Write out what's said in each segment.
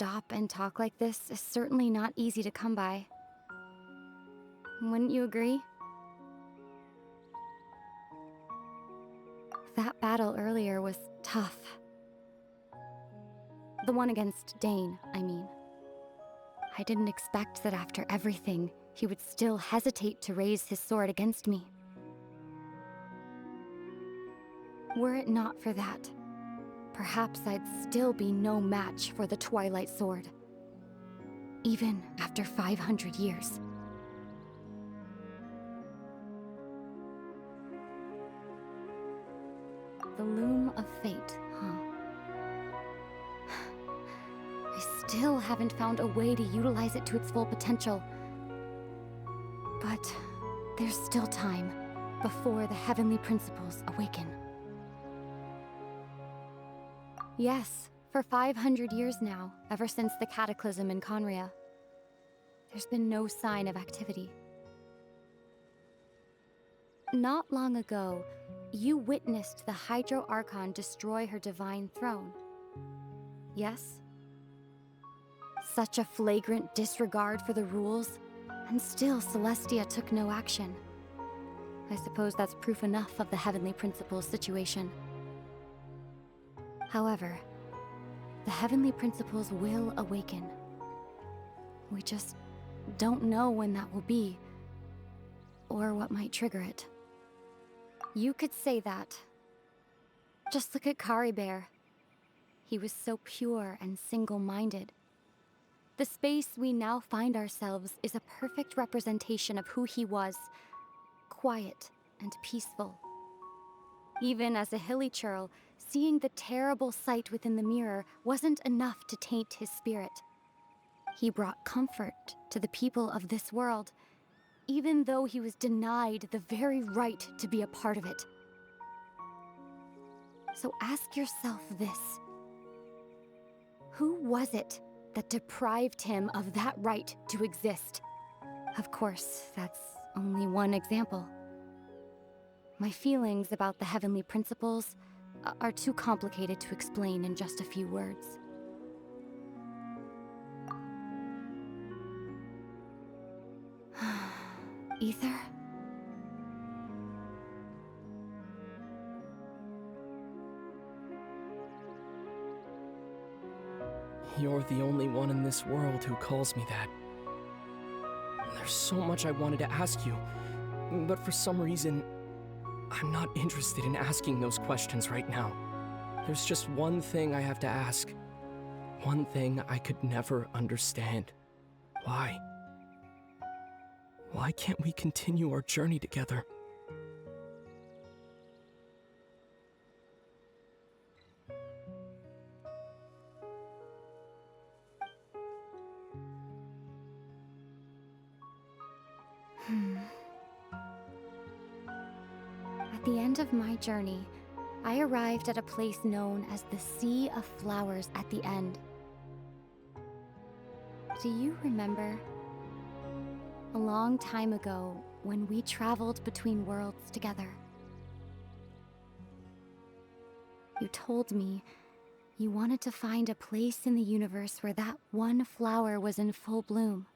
stop and talk like this is certainly not easy to come by. Wouldn't you agree? That battle earlier was tough. The one against Dane, I mean. I didn't expect that after everything, he would still hesitate to raise his sword against me. Were it not for that, perhaps I'd still be no match for the Twilight Sword. Even after 500 years. The loom of fate, huh? I still haven't found a way to utilize it to its full potential. But there's still time before the heavenly principles awaken. Yes, for 500 years now, ever since the cataclysm in Conria, there's been no sign of activity. Not long ago, you witnessed the Hydro Archon destroy her divine throne. Yes? Such a flagrant disregard for the rules, and still Celestia took no action. I suppose that's proof enough of the Heavenly Principles situation. However, the Heavenly Principles will awaken. We just don't know when that will be, or what might trigger it. You could say that. Just look at Caribert. He was so pure and single-minded. The space we now find ourselves is a perfect representation of who he was. Quiet and peaceful. Even as a hilly churl, seeing the terrible sight within the mirror wasn't enough to taint his spirit. He brought comfort to the people of this world, even though he was denied the very right to be a part of it. So ask yourself this. Who was it that deprived him of that right to exist? Of course, that's only one example. My feelings about the Heavenly Principles are too complicated to explain in just a few words. Aether? You're the only one in this world who calls me that. There's so much I wanted to ask you, but for some reason, I'm not interested in asking those questions right now. There's just one thing I have to ask. One thing I could never understand. Why? Why can't we continue our journey together? At the end of my journey, I arrived at a place known as the Sea of Flowers at the end. Do you remember? A long time ago, when we traveled between worlds together. You told me you wanted to find a place in the universe where that one flower was in full bloom.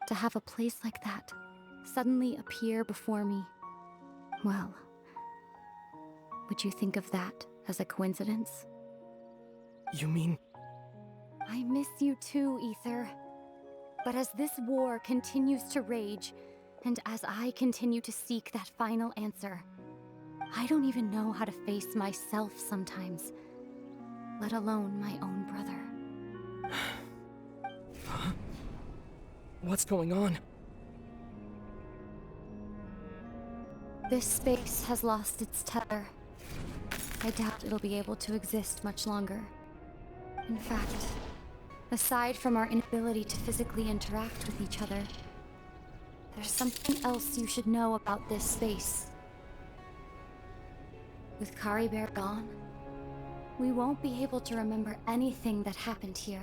To have a place like that suddenly appear before me, well, would you think of that as a coincidence? You mean... I miss you too, Aether. But as this war continues to rage, and as I continue to seek that final answer, I don't even know how to face myself sometimes, let alone my own brother. Huh? What's going on? This space has lost its tether. I doubt it'll be able to exist much longer. In fact, aside from our inability to physically interact with each other, there's something else you should know about this space. With Kari Bear gone, we won't be able to remember anything that happened here.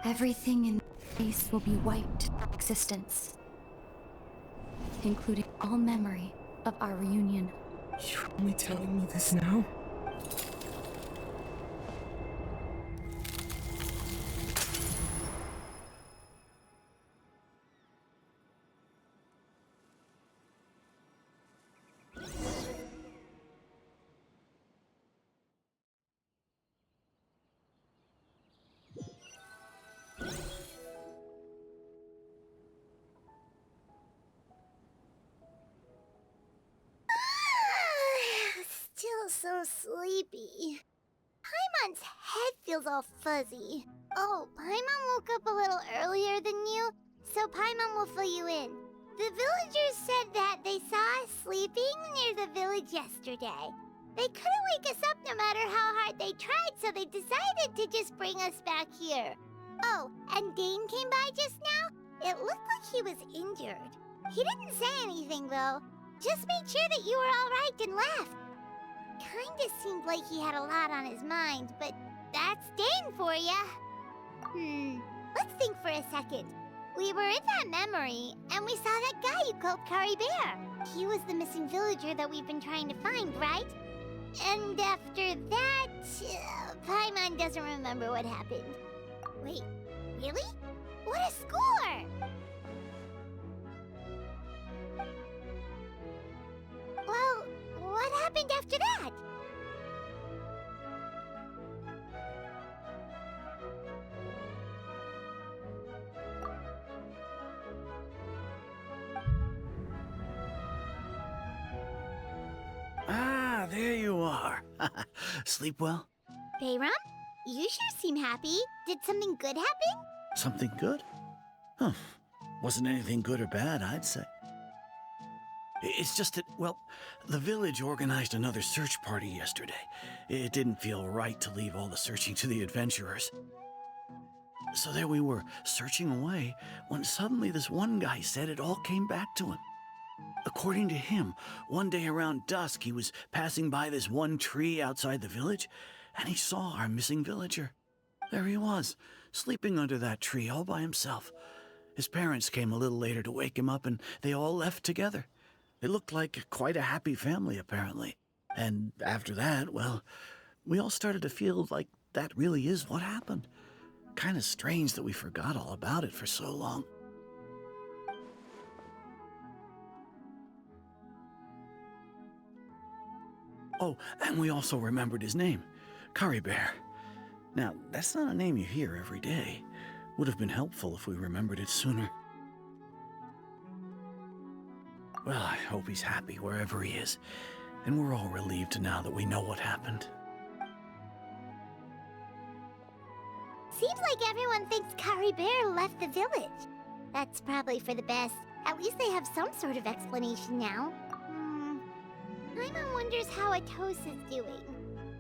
Everything in space will be wiped from existence, including all memory of our reunion. You're only telling me this now? Still so sleepy. Paimon's head feels all fuzzy. Oh, Paimon woke up a little earlier than you, so Paimon will fill you in. The villagers said that they saw us sleeping near the village yesterday. They couldn't wake us up no matter how hard they tried, so they decided to just bring us back here. Oh, and Dane came by just now. It looked like he was injured. He didn't say anything, though. Just made sure that you were all right and left. Kinda seemed like he had a lot on his mind, but that's Dane for ya. Let's think for a second. We were in that memory, and we saw that guy you called Kari Bear. He was the missing villager that we've been trying to find, right? And after that, Paimon doesn't remember what happened. Wait, really? What a score! Well, what happened after that? Ah, there you are. Sleep well? Bayram, you sure seem happy. Did something good happen? Something good? Huh. Wasn't anything good or bad, I'd say. It's just that, well, the village organized another search party yesterday. It didn't feel right to leave all the searching to the adventurers. So there we were, searching away, when suddenly this one guy said it all came back to him. According to him, one day around dusk, he was passing by this one tree outside the village, and he saw our missing villager. There he was, sleeping under that tree all by himself. His parents came a little later to wake him up, and they all left together. It looked like quite a happy family, apparently. And after that, well, we all started to feel like that really is what happened. Kind of strange that we forgot all about it for so long. Oh, and we also remembered his name, Kari Bear. Now, that's not a name you hear every day. Would have been helpful if we remembered it sooner. Well, I hope he's happy wherever he is, and we're all relieved now that we know what happened. Seems like everyone thinks Kari Bear left the village. That's probably for the best. At least they have some sort of explanation now. Paimon wonders how Atosa's doing.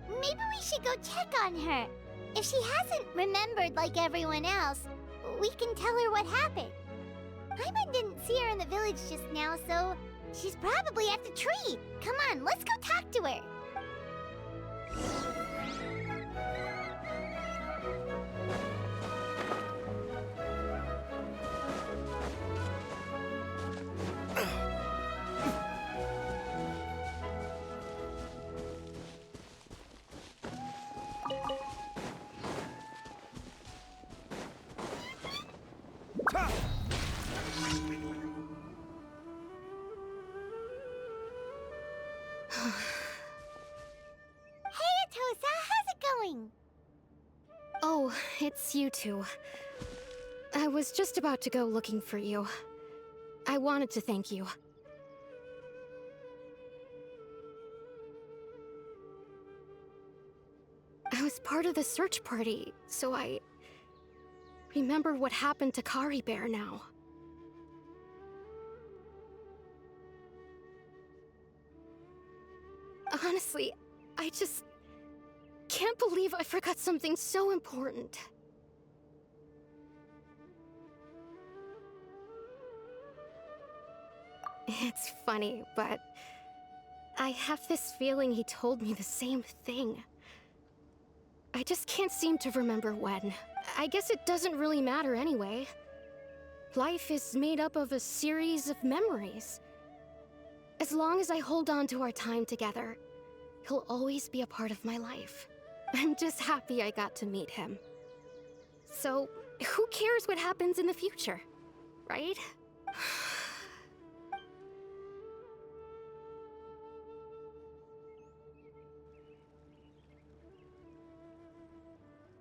Maybe we should go check on her. If she hasn't remembered like everyone else, we can tell her what happened. Paimon didn't see her in the village just now, so she's probably at the tree. Come on, let's go talk to her. Hey, Atosa, how's it going? Oh, it's you two. I was just about to go looking for you. I wanted to thank you. I was part of the search party, so I remember what happened to Kari Bear now. Honestly, I just can't believe I forgot something so important. It's funny, but I have this feeling he told me the same thing. I just can't seem to remember when. I guess it doesn't really matter anyway. Life is made up of a series of memories. As long as I hold on to our time together, he'll always be a part of my life. I'm just happy I got to meet him. So, who cares what happens in the future, right?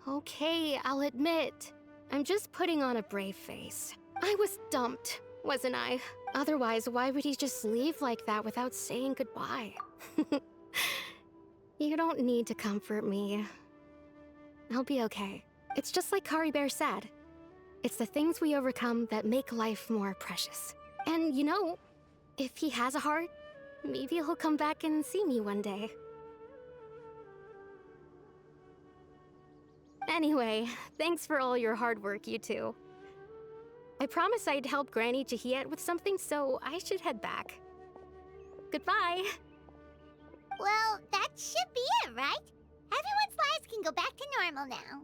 Okay, I'll admit. I'm just putting on a brave face. I was dumped, wasn't I? Otherwise, why would he just leave like that without saying goodbye? You don't need to comfort me. I'll be okay. It's just like Kari Bear said. It's the things we overcome that make life more precious. And you know, if he has a heart, maybe he'll come back and see me one day. Anyway, thanks for all your hard work, you two. I promised I'd help Granny Jahiet with something, so I should head back. Goodbye! Well, that should be it, right? Everyone's lives can go back to normal now.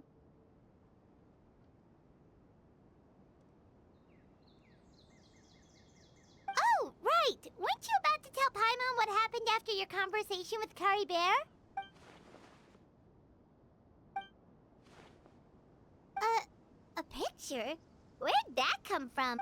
Oh, right! Weren't you about to tell Paimon what happened after your conversation with Kari Bear? A picture? Where'd that come from?